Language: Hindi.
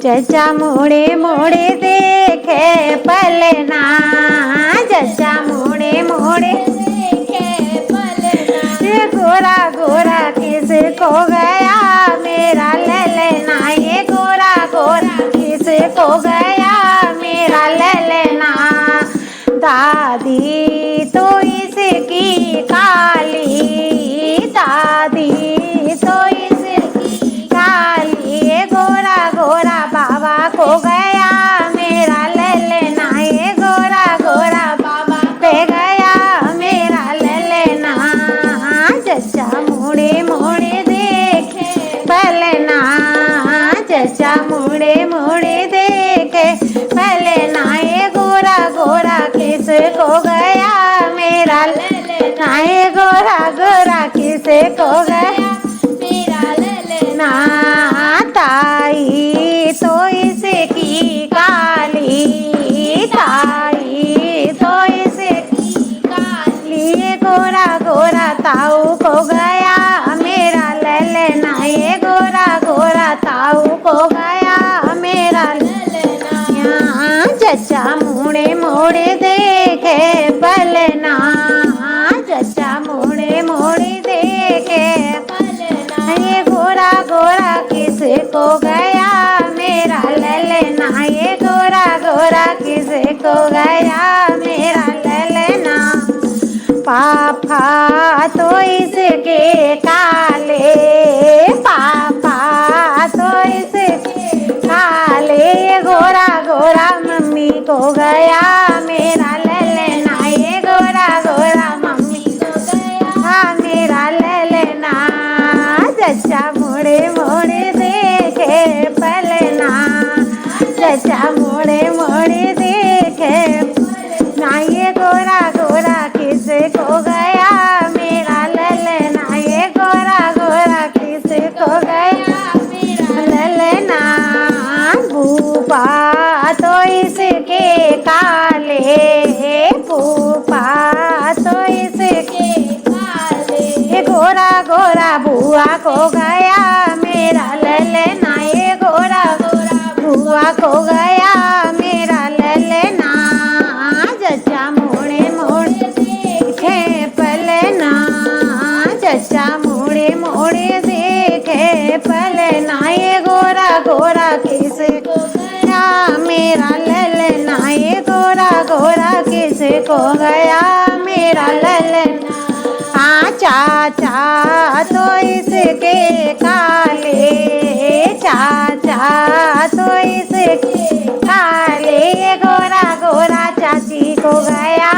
चचा मोड़े मोड़े देखे पलना, चचा मोड़े मोड़े देखे पलना। ये गोरा गोरा किसको गया मेरा ललना, ये गोरा गोरा किसको गया मेरा ललना। दादी तो इसकी काली, दादी तो इसकी काली। ये गोरा गोरा बाबा को गया मेरा ललना, ये गोरा गोरा बाबा पे गया मेरा ललना। चचा मोड़े मोड़े देखे पलना, चचा मोड़े मोड़े देखे पलना। ये गोरा गोरा किसको गया मेरा ललना, ये गोरा गोरा किसको गया मेरा ललना। ताई तो इसकी काली, ताई तो इसकी काली। ये गोरा गोरा ताऊ को गया मेरा ललना, ये गोरा गोरा ताऊ को गया मेरा ललना। यहाँ चचा मोड़े मोड़े देखे पलना, चचा मोड़े मोड़े देखे पलना। ये गोरा गोरा किसको गया मेरा ललना, ये गोरा गोरा किसको गया मेरा ललना। पापा तो इसके काले, पापा तो इसके काले। ये गोरा गोरा मम्मी को गया मेरा ललना, ये गोरा गोरा मम्मी को गया मेरा ललना। चचा मोड़े मोड़े देखे पलना, चचा मोड़े मोड़े देखे पलना। ये गोरा गोरा किसको गया मेरा ललना, ये गोरा गोरा किसको गया मेरा ललना। भूपा तो इसके काले, भूपा तो इसके काले। ये गोरा गोरा बुआ को गया मेरा ललना, ये गोरा गोरा बुआ को गया मेरा ललना। चचा मोड़े मोड़े देखे पलना, चचा मोड़े मोड़े देखे पलना। ये गोरा गोरा किसको गया मेरा ललना, ये गोरा गोरा किसको गया मेरा ललना। चाचा तो इसके काले, चाचा तो इसके काले। ये गोरा गोरा चाची को गया